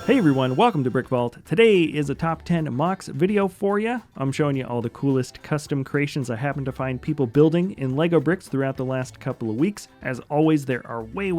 Hey everyone, welcome to BrickVault. Today is a top 10 MOCs video for you. I'm showing you all the coolest custom creations I happen to find people building in Lego bricks throughout the last couple of weeks. As always, there are way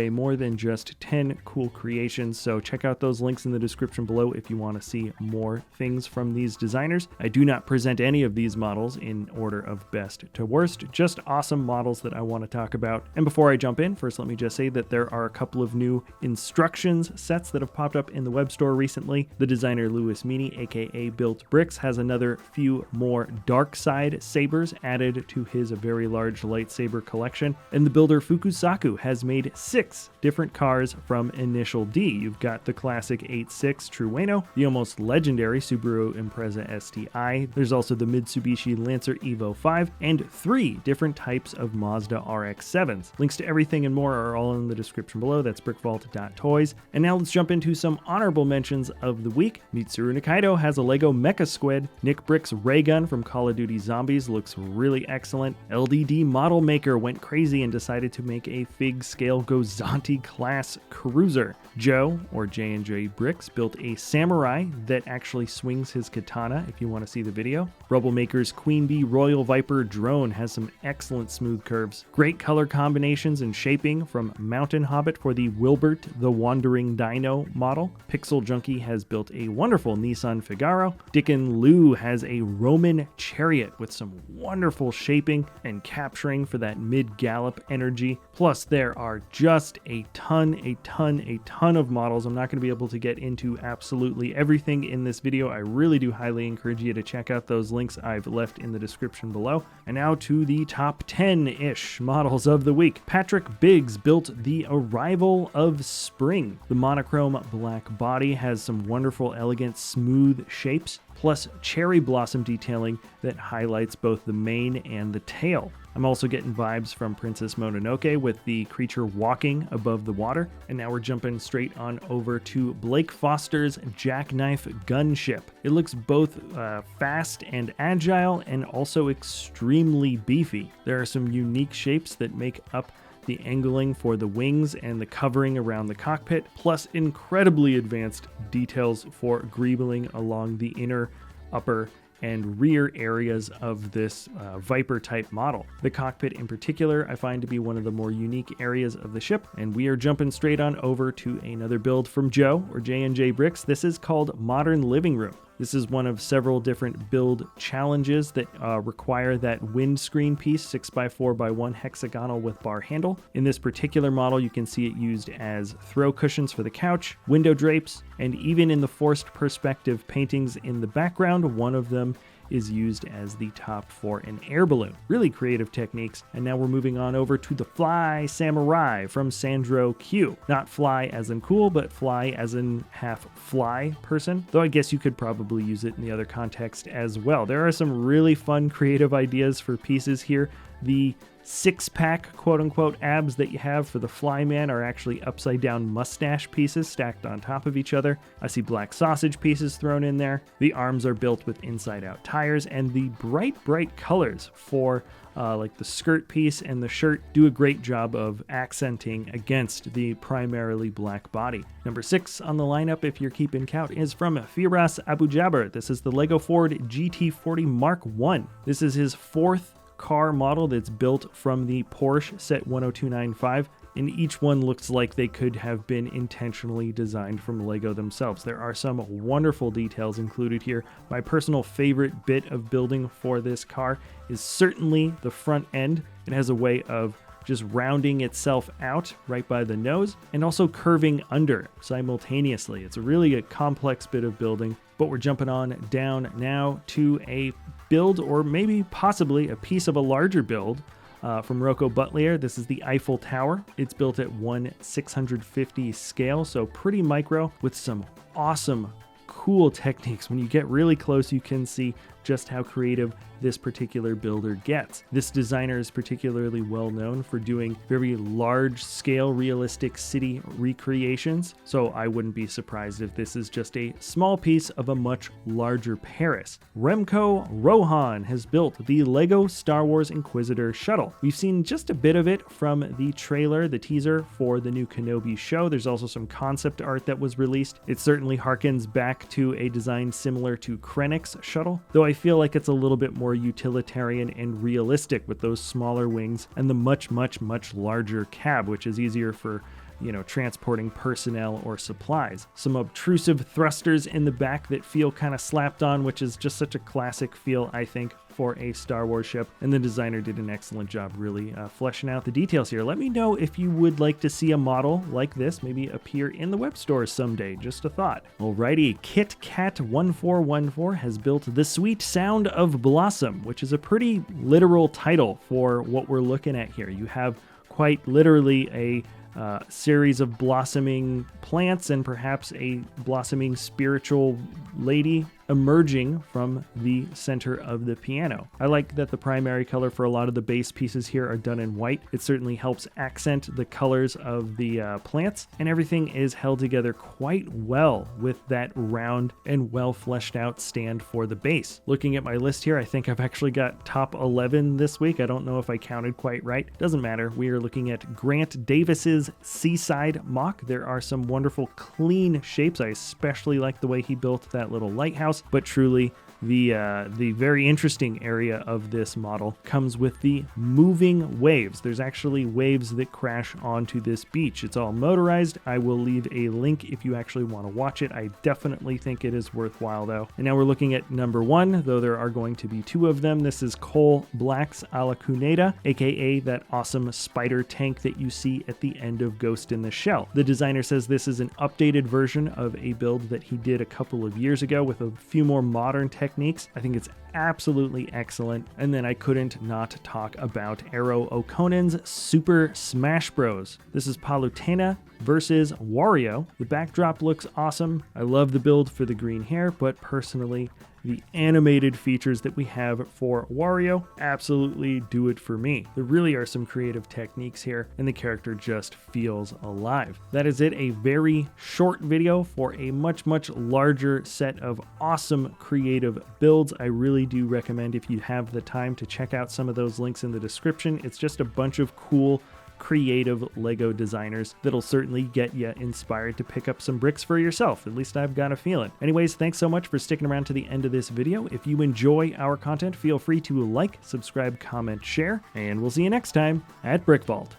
more than just 10 cool creations, so check out those links in the description below if you want to see more things from these designers. I do not present any of these models in order of best to worst, just awesome models that I want to talk about. And before I jump in, first let me just say that there are a couple of new instructions sets that have popped up in the web store recently. The designer Louis Meany, aka Built Bricks, has another few more dark side sabers added to his very large lightsaber collection, and the builder Fukusaku has made 6 different cars from Initial D. You've got the classic 8.6 Trueno, the almost legendary Subaru Impreza STI, there's also the Mitsubishi Lancer Evo 5, and 3 different types of Mazda RX-7s. Links to everything and more are all in the description below. That's brickvault.toys. And now let's jump into some honorable mentions of the week. Mitsuru Nikaido has a Lego Mecha Squid. Nick Brick's ray gun from Call of Duty Zombies looks really excellent. LDD Model Maker went crazy and decided to make a Fig Scale Gozanti class cruiser. Joe, or J&J Bricks, built a samurai that actually swings his katana if you want to see the video. Rubble Maker's Queen Bee Royal Viper drone has some excellent smooth curves. Great color combinations and shaping from Mountain Hobbit for the Wilbert the Wandering Dino model. Pixel Junkie has built a wonderful Nissan Figaro. Dickin Liu has a Roman chariot with some wonderful shaping and capturing for that mid-gallop energy. Plus, there are just a ton of models. I'm not going to be able to get into absolutely everything in this video. I really do highly encourage you to check out those links I've left in the description below. And now to the top 10-ish models of the week. Patrick Biggs built the Arrival of Spring. The monochrome black body has some wonderful, elegant, smooth shapes, plus cherry blossom detailing that highlights both the mane and the tail. I'm also getting vibes from Princess Mononoke with the creature walking above the water. And now we're jumping straight on over to Blake Foster's Jackknife Gunship. It looks both fast and agile and also extremely beefy. There are some unique shapes that make up the angling for the wings and the covering around the cockpit, plus incredibly advanced details for greebling along the inner, upper, and rear areas of this Viper type model. The cockpit in particular I find to be one of the more unique areas of the ship, and we are jumping straight on over to another build from Joe, or J&J Bricks. This is called Modern Living Room. This is one of several different build challenges that require that windscreen piece, 6x4x1 hexagonal with bar handle. In this particular model, you can see it used as throw cushions for the couch, window drapes, and even in the forced perspective paintings in the background, one of them is used as the top for an air balloon. Really creative techniques. And now we're moving on over to the Fly Samurai from Sandro Q. Not fly as in cool, but fly as in half fly person, though I guess you could probably use it in the other context as well. There are some really fun creative ideas for pieces here. The 6-pack quote-unquote abs that you have for the Flyman are actually upside-down mustache pieces stacked on top of each other. I see black sausage pieces thrown in there. The arms are built with inside-out tires, and the bright colors for like the skirt piece and the shirt do a great job of accenting against the primarily black body. Number 6 on the lineup, if you're keeping count, is from Firas Abu Jaber. This is the Lego Ford GT40 Mark I. This is his 4th car model that's built from the Porsche Set 10295, and each one looks like they could have been intentionally designed from Lego themselves. There are some wonderful details included here. My personal favorite bit of building for this car is certainly the front end. It has a way of just rounding itself out right by the nose and also curving under simultaneously. It's really a complex bit of building, but we're jumping on down now to a build, or maybe possibly a piece of a larger build from Rocco Buttliere. This is the Eiffel Tower. It's built at 1/650 scale, so pretty micro with some awesome cool techniques. When you get really close, you can see just how creative this particular builder gets. This designer is particularly well known for doing very large scale realistic city recreations, so I wouldn't be surprised if this is just a small piece of a much larger Paris. Remco Rohan has built the Lego Star Wars Inquisitor shuttle. We've seen just a bit of it from the trailer, the teaser for the new Kenobi show. There's also some concept art that was released. It certainly harkens back to a design similar to Krennic's shuttle, though I feel like it's a little bit more utilitarian and realistic with those smaller wings and the much larger cab, which is easier for transporting personnel or supplies. Some obtrusive thrusters in the back that feel kind of slapped on, which is just such a classic feel, I think, for a Star Wars ship, and the designer did an excellent job really fleshing out the details here. Let me know if you would like to see a model like this maybe appear in the web store someday. Just a thought. Alrighty, KitKat1414 has built The Sweet Sound of Blossom, which is a pretty literal title for what we're looking at here. You have quite literally a series of blossoming plants and perhaps a blossoming spiritual lady emerging from the center of the piano. I like that the primary color for a lot of the base pieces here are done in white. It certainly helps accent the colors of the plants, and everything is held together quite well with that round and well fleshed out stand for the base. Looking at my list here, I think I've actually got top 11 this week. I don't know if I counted quite right. Doesn't matter. We are looking at Grant Davis's Seaside MOC. There are some wonderful clean shapes. I especially like the way he built that little lighthouse, but truly the very interesting area of this model comes with the moving waves. There's actually waves that crash onto this beach. It's all motorized. I will leave a link if you actually want to watch it. I definitely think it is worthwhile though. And now we're looking at number 1, though there are going to be 2 of them. This is Cole Blaq's Alakuneda, aka that awesome spider tank that you see at the end of Ghost in the Shell. The designer says this is an updated version of a build that he did a couple of years ago with a few more modern techniques. I think it's absolutely excellent. And then I couldn't not talk about Eero Okkonen's Super Smash Bros. This is Palutena versus Wario. The backdrop looks awesome. I love the build for the green hair, but personally, the animated features that we have for Wario absolutely do it for me. There really are some creative techniques here, and the character just feels alive. That is it, a very short video for a much larger set of awesome creative builds. I really do recommend, if you have the time, to check out some of those links in the description. It's just a bunch of cool creative Lego designers that'll certainly get you inspired to pick up some bricks for yourself. At least I've got a feeling. Anyways, thanks so much for sticking around to the end of this video. If you enjoy our content, feel free to like, subscribe, comment, share, and we'll see you next time at BrickVault.